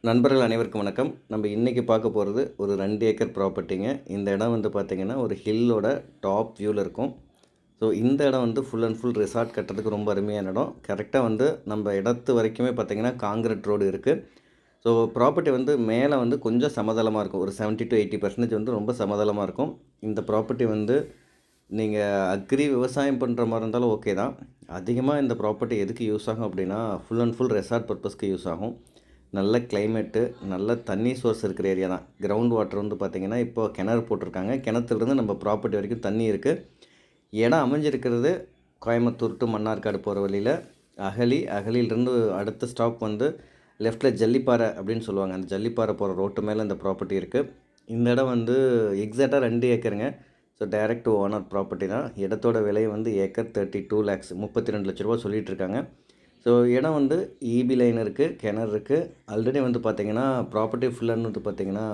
நண்பர்கள் அனைவருக்கும் வணக்கம். நம்ம இன்றைக்கி பார்க்க போகிறது ஒரு 2 ஏக்கர் ப்ராப்பர்ட்டிங்க. இந்த இடம் வந்து பார்த்திங்கன்னா ஒரு ஹில்லோட டாப் வியூவில் இருக்கும். ஸோ இந்த இடம் வந்து ஃபுல் அண்ட் ஃபுல் ரிசார்ட் கட்டுறதுக்கு ரொம்ப அருமையான இடம். கரெக்டாக வந்து நம்ம இடத்து வரைக்குமே பார்த்திங்கன்னா காங்கிரீட் ரோடு இருக்குது. ஸோ ப்ராப்பர்ட்டி வந்து மேலே வந்து கொஞ்சம் சமதளமாக இருக்கும். ஒரு 70 to 80% வந்து ரொம்ப சமதளமாக இருக்கும். இந்த ப்ராப்பர்ட்டி வந்து நீங்கள் அக்ரி விவசாயம் பண்ணுற மாதிரி இருந்தாலும் ஓகே தான். அதிகமாக இந்த ப்ராப்பர்ட்டி எதுக்கு யூஸ் ஆகும் அப்படின்னா ஃபுல் அண்ட் ஃபுல் ரெசார்ட் பர்பஸ்க்கு யூஸ் ஆகும். நல்ல கிளைமேட்டு, நல்ல தண்ணி சோர்ஸ் இருக்கிற ஏரியா தான். கிரவுண்ட் வாட்டர் வந்து பார்த்திங்கன்னா இப்போ கிணறு போட்டிருக்காங்க. கிணத்துலேருந்து நம்ம ப்ராப்பர்ட்டி வரைக்கும் தண்ணி இருக்குது. இடம் அமைஞ்சிருக்கிறது கோயம்புத்தூர் டு மன்னார்காடு போகிற வழியில் அகலியிலிருந்து அடுத்த ஸ்டாப் வந்து லெஃப்ட்டில் ஜல்லிப்பாறை அப்படின்னு சொல்லுவாங்க. அந்த ஜல்லிப்பாறை போகிற ரோட்டு மேலே இந்த ப்ராப்பர்ட்டி இருக்குது. இந்த இடம் வந்து எக்ஸாக்டாக 2 ஏக்கருங்க. So direct to owner property தான். இடத்தோட விலை வந்து ஏக்கர் 32 lakhs 32 லட்ச ரூபா சொல்லிகிட்டு இருக்காங்க. ஸோ இடம் வந்து இபி லைன் இருக்குது, கிணறு இருக்குது. ஆல்ரெடி வந்து பார்த்திங்கன்னா ப்ராப்பர்ட்டி ஃபுல்லான்னு வந்து பார்த்திங்கன்னா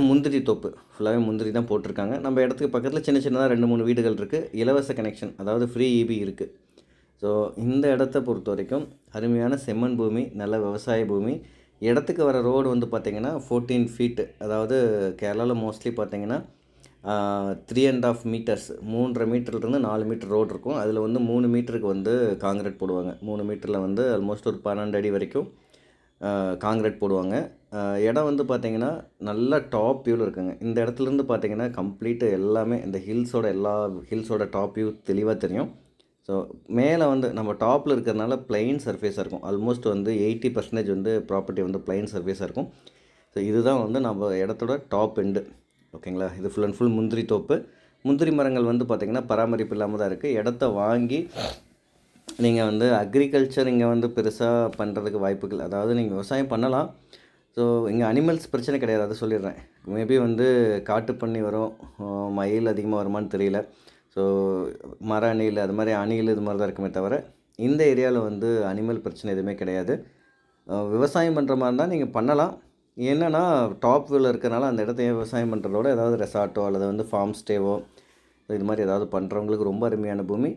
முந்திரி தோப்பு ஃபுல்லாகவே முந்திரி தான் போட்டிருக்காங்க. நம்ம இடத்துக்கு பக்கத்தில் சின்ன சின்னதாக 2-3 வீடுகள் இருக்குது. இலவச கனெக்ஷன், அதாவது ஃப்ரீ இபி இருக்குது. ஸோ இந்த இடத்த பொறுத்த வரைக்கும் அருமையான செம்மண் பூமி, நல்ல விவசாய பூமி. இடத்துக்கு வர ரோடு வந்து பார்த்திங்கன்னா 14 feet, அதாவது கேரளாவில் மோஸ்ட்லி பார்த்திங்கன்னா 3.5 meters 3.5 மீட்டர்லேருந்து 4 மீட்டர் ரோடு இருக்கும். அதில் வந்து 3 மீட்டருக்கு வந்து காங்கிரீட் போடுவாங்க. 3 மீட்டரில் வந்து ஆல்மோஸ்ட் ஒரு 12 அடி வரைக்கும் காங்கிரீட் போடுவாங்க. இடம் வந்து பார்த்திங்கன்னா நல்ல டாப் வியூவில் இருக்குங்க. இந்த இடத்துலேருந்து பார்த்திங்கன்னா கம்ப்ளீட்டு எல்லாமே இந்த எல்லா ஹில்ஸோட டாப் வியூ தெளிவாக தெரியும். ஸோ மேலே வந்து நம்ம டாப்பில் இருக்கிறதுனால பிளைன் சர்ஃபேஸாக இருக்கும். ஆல்மோஸ்ட் வந்து 80% வந்து ப்ராப்பர்ட்டி வந்து பிளைன் சர்ஃபேஸாக இருக்கும். ஸோ இதுதான் வந்து நம்ம இடத்தோட டாப் எண்டு. ஓகேங்களா? இது ஃபுல் அண்ட் ஃபுல் முந்திரி தோப்பு. முந்திரி மரங்கள் வந்து பார்த்திங்கன்னா பராமரிப்பு இல்லாமல் தான் இருக்குது. இடத்த வாங்கி நீங்கள் வந்து அக்ரிகல்ச்சர் இங்கே வந்து பெருசாக பண்ணுறதுக்கு வாய்ப்புகள், அதாவது நீங்கள் விவசாயம் பண்ணலாம். ஸோ இங்கே அனிமல்ஸ் பிரச்சனை கிடையாது, அதை சொல்லிடுறேன். மேபி வந்து காட்டு பன்னி வரும், மயில் அதிகமாக வருமானு தெரியல. ஸோ மர அணில், அது மாதிரி அணில் இது மாதிரி தான் இருக்குமே தவிர இந்த ஏரியாவில் வந்து அனிமல் பிரச்சனை எதுவுமே கிடையாது. விவசாயம் பண்ணுற மாதிரி இருந்தால் நீங்கள் பண்ணலாம். என்னென்னா டாப் வியூவில் இருக்கிறனால அந்த இடத்த விவசாயம் பண்ணுறதோட ஏதாவது ரெசார்ட்டோ அல்லது வந்து ஃபார்ம் ஸ்டேவோ இது மாதிரி ஏதாவது பண்ணுறவங்களுக்கு ரொம்ப அருமையான பூமி.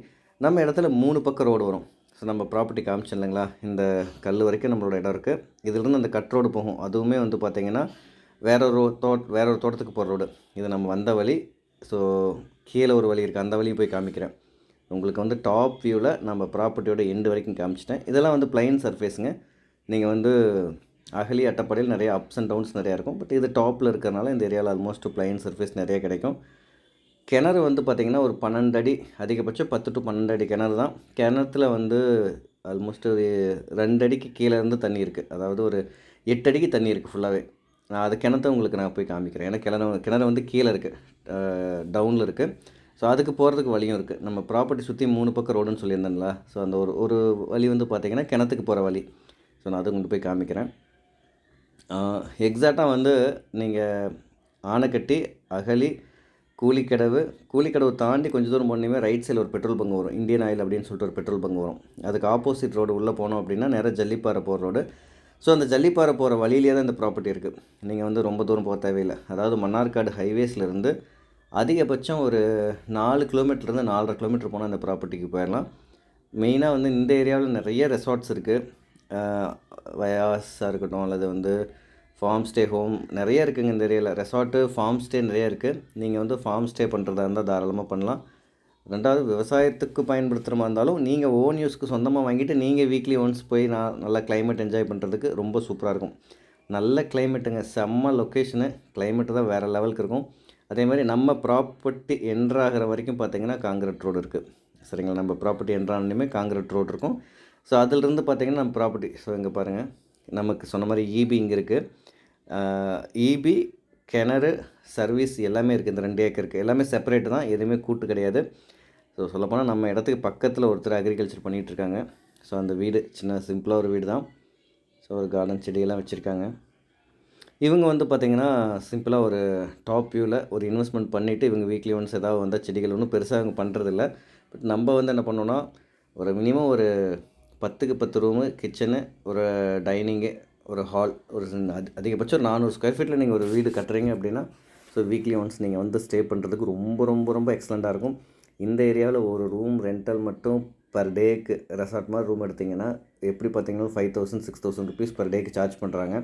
நம்ம இடத்துல 3 பக்கம் ரோடு வரும். ஸோ நம்ம ப்ராப்பர்ட்டி காமிச்சோம் இல்லைங்களா, இந்த கல் வரைக்கும் நம்மளோட இடம் இருக்குது. இதிலிருந்து அந்த கட் ரோடு போகும். அதுவுமே வந்து பார்த்திங்கன்னா வேற ஒரு தோட்டத்துக்கு போகிற ரோடு. இது நம்ம வந்த வழி. ஸோ கீழே ஒரு வழி இருக்குது, அந்த வழியும் போய் காமிக்கிறேன். உங்களுக்கு வந்து டாப் வியூவில் நம்ம ப்ராப்பர்ட்டியோட எண்டு வரைக்கும் காமிச்சிட்டேன். இதெல்லாம் வந்து பிளைன் சர்ஃபேஸுங்க. நீங்கள் வந்து அட்டப்பாடியில் நிறைய அப்ஸ் அண்ட் டவுன்ஸ் நிறையா இருக்கும். பட் இது டாப்பில் இருக்கிறனால இந்த ஏரியாவில் ஆல்மோஸ்ட் பிளைன் சர்ஃபேஸ் நிறைய கிடைக்கும். கிணறு வந்து பார்த்திங்கன்னா ஒரு 12 அடி, அதிகபட்சம் 10 to 12 அடி கிணறு தான். கிணத்துல வந்து ஆல்மோஸ்ட் ஒரு 2 அடிக்கு கீழே இருந்து தண்ணி இருக்குது. அதாவது ஒரு 8 அடிக்கு தண்ணி இருக்குது ஃபுல்லாகவே. நான் அது கிணத்த உங்களுக்கு நான் போய் காமிக்கிறேன். ஏன்னா கிணறு வந்து கீழே இருக்குது, டவுனில் இருக்குது. ஸோ அதுக்கு போகிறதுக்கு வழியும் இருக்குது. நம்ம ப்ராப்பர்ட்டி சுற்றி 3 பக்கம் ரோடுன்னு சொல்லியிருந்தேன்ல. ஸோ அந்த ஒரு வழி வந்து பார்த்திங்கன்னா கிணத்துக்கு போகிற வழி. ஸோ நான் அதை கொண்டு போய் காமிக்கிறேன். எக்ஸாக்டாக வந்து நீங்கள் ஆனைக்கட்டி, கூலிக்கடவு தாண்டி கொஞ்சம் தூரம் போனீங்கன்னா ரைட் சைடில் ஒரு பெட்ரோல் பங்கு வரும். இந்தியன் ஆயில் அப்படின்னு சொல்லிட்டு ஒரு பெட்ரோல் பங்கு வரும். அதுக்கு ஆப்போசிட் ரோடு உள்ளே போனோம் அப்படின்னா நேராக ஜல்லிப்பாறை போகிற ரோடு. ஸோ அந்த ஜல்லிப்பாறை போகிற வழியிலே தான் இந்த ப்ராப்பர்ட்டி இருக்குது. நீங்கள் வந்து ரொம்ப தூரம் போக தேவையில்லை. அதாவது மன்னார்காடு ஹைவேஸ்லேருந்து அதிகபட்சம் ஒரு 4 கிலோமீட்டர்லேருந்து 4.5 கிலோமீட்டர் போனால் அந்த ப்ராப்பர்ட்டிக்கு போயிடலாம். மெயினாக வந்து இந்த ஏரியாவில் நிறைய ரெசார்ட்ஸ் இருக்குது. வயாஸாக இருக்கட்டும் அல்லது வந்து ஃபார்ம் ஸ்டே ஹோம் நிறைய இருக்குதுங்க இந்த ஏரியாவில். ரெசார்ட்டு, ஃபார்ம் ஸ்டே நிறைய இருக்குது. நீங்கள் வந்து ஃபார்ம் ஸ்டே பண்ணுறதா இருந்தால் தாராளமாக பண்ணலாம். ரெண்டாவது விவசாயத்துக்கு பயன்படுத்துகிற மாதிரி இருந்தாலும் நீங்கள் ஓன் யூஸ்க்கு சொந்தமாக வாங்கிட்டு நீங்கள் வீக்லி ஒன்ஸ் போய் நல்லா கிளைமேட் என்ஜாய் பண்ணுறதுக்கு ரொம்ப சூப்பராக இருக்கும். நல்ல கிளைமேட்டுங்க, செம்ம லொக்கேஷனு. கிளைமேட்டு தான் வேறு லெவலுக்கு இருக்கும். அதே மாதிரி நம்ம ப்ராப்பர்ட்டி என்ட்ராகிற வரைக்கும் பார்த்திங்கன்னா காங்கிரீட் ரோடு இருக்குது. சரிங்களா? நம்ம ப்ராப்பர்ட்டி என்ட்ரானே காங்கிரீட் ரோடு இருக்கும். ஸோ அதிலிருந்து பார்த்திங்கன்னா நம்ம ப்ராப்பர்ட்டி, ஸோ இங்கே பாருங்கள், நமக்கு சொன்ன மாதிரி இபி இங்கே இருக்குது. இபி, கிணறு, சர்வீஸ் எல்லாமே இருக்குது. இந்த 2 ஏக்கருக்கு எல்லாமே செப்பரேட்டு தான், எதுவுமே கூட்டு கிடையாது. ஸோ சொல்லப்போனால் நம்ம இடத்துக்கு பக்கத்தில் ஒருத்தர் அக்ரிகல்ச்சர் பண்ணிகிட்ருக்காங்க. ஸோ அந்த வீடு சின்ன சிம்பிளாக ஒரு வீடு தான். ஸோ ஒரு கார்டன் செடியெல்லாம் வச்சுருக்காங்க. இவங்க வந்து பார்த்திங்கன்னா சிம்பிளாக ஒரு டாப் வியூவில் ஒரு இன்வெஸ்ட்மெண்ட் பண்ணிவிட்டு இவங்க வீக்லி ஒன்ஸ் ஏதாவது வந்தால் செடிகள் ஒன்றும் பெருசாக அவங்க பண்ணுறதில்ல. பட் நம்ம வந்து என்ன பண்ணோன்னா ஒரு மினிமம் ஒரு 10க்கு 10 ரூமு, கிச்சனு, ஒரு டைனிங்கு, ஒரு ஹால், ஒரு அதிகபட்சம் 400 ஸ்கொயர் ஃபீட்டில் நீங்கள் ஒரு வீடு கட்டுறீங்க அப்படின்னா ஸோ வீக்லி ஒன்ஸ் நீங்கள் வந்து ஸ்டே பண்ணுறதுக்கு ரொம்ப ரொம்ப ரொம்ப எக்ஸலண்ட்டாக இருக்கும். இந்த ஏரியாவில் ஒரு ரூம் ரெண்டல் மட்டும் பர் டேக்கு ரெசார்ட் மாதிரி ரூம் எடுத்திங்கன்னா எப்படி பார்த்தீங்கன்னா 5000 6000 ருபீஸ் பர் டேக்கு சார்ஜ் பண்ணுறாங்க.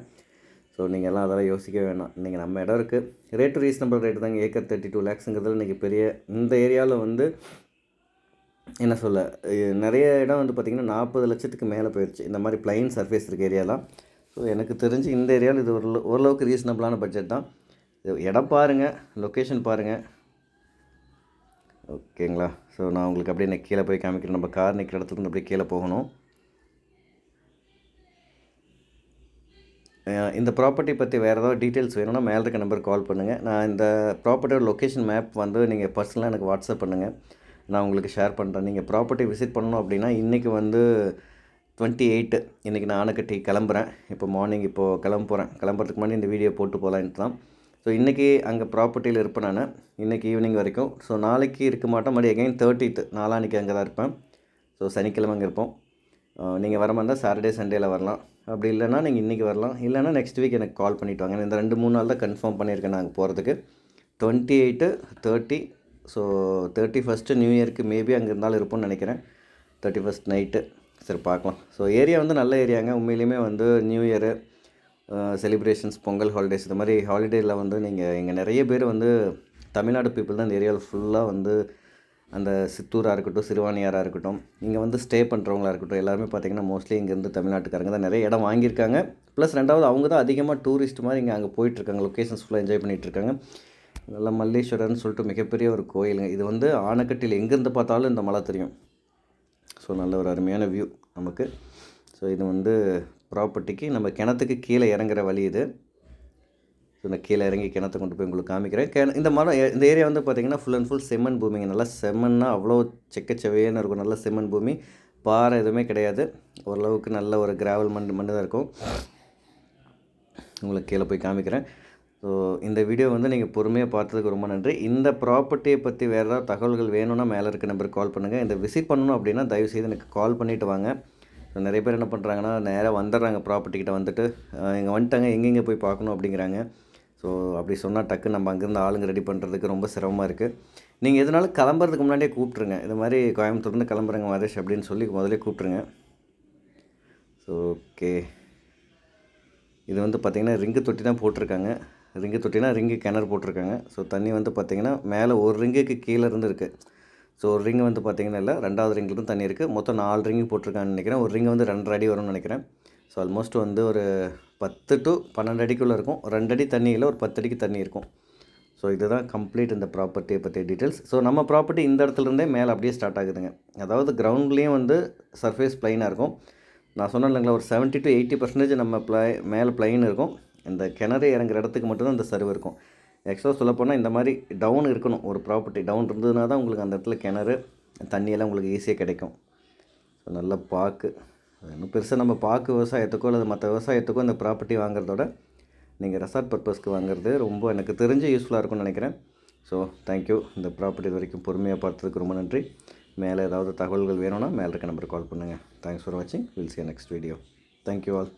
ஸோ நீங்கள் எல்லாம் அதெல்லாம் யோசிக்க வேணாம். இன்றைக்கி நம்ம இடம் இருக்குது, ரேட்டு ரீசனபிள் ரேட்டு தாங்க. ஏக்கர் 32 lakhsங்கிறதுல இன்றைக்கி பெரிய இந்த ஏரியாவில் வந்து என்ன சொல்ல, நிறைய இடம் வந்து பார்த்திங்கன்னா 40 லட்சத்துக்கு மேலே போயிடுச்சு இந்த மாதிரி பிளைன் சர்ஃபேஸ் இருக்க ஏரியாலாம். ஸோ எனக்கு தெரிஞ்சு இந்த ஏரியாவில் இது ஓரளவுக்கு ரீசனபிளான பட்ஜெட் தான். இடம் பாருங்கள், லொக்கேஷன் பாருங்கள், ஓகேங்களா. ஸோ நான் உங்களுக்கு அப்படியே நான் கீழே போய் காமிக்கிறேன். நம்ம கார் நிற்கிற இடத்துலேருந்து அப்படியே கீழே போகணும். இந்த ப்ராப்பர்ட்டி பற்றி வேறு ஏதாவது டீட்டெயில்ஸ் வேணும்னா மேலே இருக்க நம்பருக்கு கால் பண்ணுங்கள். நான் இந்த ப்ராப்பர்ட்டியோட லொக்கேஷன் மேப் வந்து நீங்கள் பர்சனலாக எனக்கு வாட்ஸ்அப் பண்ணுங்கள், நான் உங்களுக்கு ஷேர் பண்ணுறேன். நீங்கள் ப்ராப்பர்ட்டி விசிட் பண்ணணும் அப்படின்னா இன்றைக்கி வந்து 28 இன்றைக்கி நான் ஆனைக்கட்டி கிளம்புறேன். இப்போ மார்னிங் இப்போது கிளம்புறதுக்கு முன்னாடி இந்த வீடியோ போட்டு போகலான்ட்டு தான். ஸோ இன்றைக்கி அங்கே ப்ராப்பர்ட்டியில் இருப்பேன் நான், இன்றைக்கி ஈவினிங் வரைக்கும். ஸோ நாளைக்கு இருக்க மாட்டேன், மறுபடியும் அகைன் 30th நாளான்னைக்கு அங்கே தான் இருப்பேன். ஸோ சனிக்கிழமை அங்கே இருப்போம். நீங்கள் வர மாதிரி இருந்தால் சாட்டர்டே சண்டேயில் வரலாம், அப்படி இல்லைனா நீங்கள் இன்றைக்கி வரலாம், இல்லைனா நெக்ஸ்ட் வீக் எனக்கு கால் பண்ணிவிட்டு வாங்க. இந்த 2-3 நாள் தான் கன்ஃபார்ம் பண்ணியிருக்கேன் நாங்கள் போகிறதுக்கு. 28 30. ஸோ 31 நியூ இயருக்கு மேபி அங்கே இருந்தாலும் இருப்போம்னு நினைக்கிறேன். 31 நைட்டு சரி பார்க்கலாம். ஸோ ஏரியா வந்து நல்ல ஏரியாங்க. உண்மையிலுமே வந்து new year celebrations, Pongal holidays இந்த மாதிரி ஹாலிடேயில் வந்து நீங்கள் இங்கே நிறைய பேர் வந்து தமிழ்நாடு பீப்புள் தான் இந்த ஏரியாவில் ஃபுல்லாக வந்து அந்த சித்தூராக இருக்கட்டும், சிறுவாணியாராக இருக்கட்டும், இங்கே வந்து ஸ்டே பண்ணுறவங்களா இருக்கட்டும், எல்லாருமே பார்த்திங்கன்னா மோஸ்ட்லி இங்கேருந்து தமிழ்நாட்டுக்காரங்க தான் நிறைய இடம் வாங்கியிருக்காங்க. ப்ளஸ் ரெண்டாவது அவங்க தான் அதிகமாக டூரிஸ்ட் மாதிரி இங்கே அங்கே போயிட்டுருக்காங்க, லொக்கேஷன்ஸ் ஃபுல்லாக என்ஜாய் பண்ணிகிட்ருக்காங்க. நல்லா மல்லேஸ்வரர்னு சொல்லிட்டு மிகப்பெரிய ஒரு கோயிலுங்க இது. வந்து ஆனைக்கட்டியில் எங்கேருந்து பார்த்தாலும் இந்த மலை தெரியும். ஸோ நல்ல ஒரு அருமையான வியூ நமக்கு. ஸோ இது வந்து ப்ராப்பர்ட்டிக்கு நம்ம கிணத்துக்கு கீழே இறங்குற வழி இது. ஸோ நான் கீழே இறங்கி கிணத்தை கொண்டு போய் உங்களுக்கு காமிக்கிறேன். இந்த மரம் இந்த ஏரியா வந்து பார்த்திங்கன்னா ஃபுல் அண்ட் ஃபுல் செம்மண் பூமிங்க. நல்லா செம்மண்ணா அவ்வளோ செக்கச்சவையான இருக்கும், நல்ல செம்மண் பூமி, பாறை எதுவுமே கிடையாது. ஓரளவுக்கு நல்ல ஒரு கிராவல் மண் தான் இருக்கும். உங்களுக்கு கீழே போய் காமிக்கிறேன். ஸோ இந்த வீடியோ வந்து நீங்கள் பொறுமையாக பார்த்ததுக்கு ரொம்ப நன்றி. இந்த ப்ராப்பர்ட்டியை பற்றி வேறு ஏதாவது தகவல்கள் வேணும்னா மேலே இருக்க நம்பருக்கு கால் பண்ணுங்கள். இந்த விசிட் பண்ணணும் அப்படின்னா தயவுசெய்து எனக்கு கால் பண்ணிவிட்டு வாங்க. ஸோ நிறைய பேர் என்ன பண்ணுறாங்கன்னா நேராக வந்துடுறாங்க, ப்ராப்பர்ட்டிக்கிட்ட வந்துட்டு இங்கே வந்துட்டாங்க, எங்கெங்கே போய் பார்க்கணும் அப்படிங்கிறாங்க. ஸோ அப்படி சொன்னால் டக்கு நம்ம அங்கேருந்து ஆளுங்க ரெடி பண்ணுறதுக்கு ரொம்ப சிரமமாக இருக்குது. நீங்கள் எதனாலும் கிளம்புறதுக்கு முன்னாடியே கூப்பிட்ருங்க. இது மாதிரி கோயம்புத்தூர்லேருந்து கிளம்புறேங்க மதேஷ் அப்படின்னு சொல்லி முதலே கூப்பிட்ருங்க. ஸோ ஓகே, இது வந்து பார்த்திங்கன்னா ரிங்கு தொட்டி தான் போட்டிருக்காங்க. ரிங்கு தொட்டினா ரிங்கு கிணறு போட்டிருக்காங்க. ஸோ தண்ணி வந்து பார்த்திங்கன்னா மேலே ஒரு ரிங்குக்கு கீழே இருந்து இருக்குது. ஸோ ஒரு ரிங்கு வந்து பார்த்திங்கன்னா இல்லை, 2வது ரிங்கிலும் தண்ணி இருக்குது. மொத்தம் 4 ரிங்கு போட்டிருக்கான்னு நினைக்கிறேன். ஒரு ரிங்கு வந்து 2.5 அடி வரும்னு நினைக்கிறேன். ஸோ ஆல்மோஸ்ட் வந்து ஒரு 10 to 12 அடிக்குள்ளே இருக்கும். 2 அடி தண்ணி இல்லை, ஒரு 10 அடிக்கு தண்ணி இருக்கும். ஸோ இதுதான் கம்ப்ளீட் இந்த ப்ராப்பர்ட்டியை பற்றி டீட்டெயில்ஸ். ஸோ நம்ம ப்ராப்பர்ட்டி இந்த இடத்துலேருந்தே மேலே அப்படியே ஸ்டார்ட் ஆகுதுங்க. அதாவது கிரவுண்ட்லேயும் வந்து சர்ஃபேஸ் ப்ளைனாக இருக்கும். நான் சொன்னேன் இல்லைங்களா, ஒரு 70 to 80% நம்ம மேலே ப்ளைன் இருக்கும். இந்த கிணறு இறங்குற இடத்துக்கு மட்டும்தான் இந்த சர்வ் இருக்கும். ஆக்சுவலாக சொல்லப்போனால் இந்த மாதிரி டவுன் இருக்கணும். ஒரு ப்ராப்பர்ட்டி டவுன் இருந்ததுனா தான் உங்களுக்கு அந்த இடத்துல கிணறு தண்ணியெல்லாம் உங்களுக்கு ஈஸியாக கிடைக்கும். ஸோ நல்ல பாக்கு, இன்னும் பெருசாக நம்ம பாக்கு விவசாயத்துக்கோ அல்லது மற்ற விவசாயத்துக்கோ இந்த ப்ராப்பர்ட்டி வாங்குறதோட நீங்கள் ரெசார்ட் பர்பஸ்க்கு வாங்குறது ரொம்ப எனக்கு தெரிஞ்சு யூஸ்ஃபுல்லாக இருக்கும்னு நினைக்கிறேன். So thank you. இந்த ப்ராப்பர்ட்டி இது வரைக்கும் பொறுமையாக பார்த்ததுக்கு ரொம்ப நன்றி. மேலே ஏதாவது தகவல்கள் வேணும்னா மேலே இருக்க நம்பருக்கு கால் பண்ணுங்கள். தேங்க்ஸ் ஃபார் வாட்சிங். Will see you next video. Thank you all.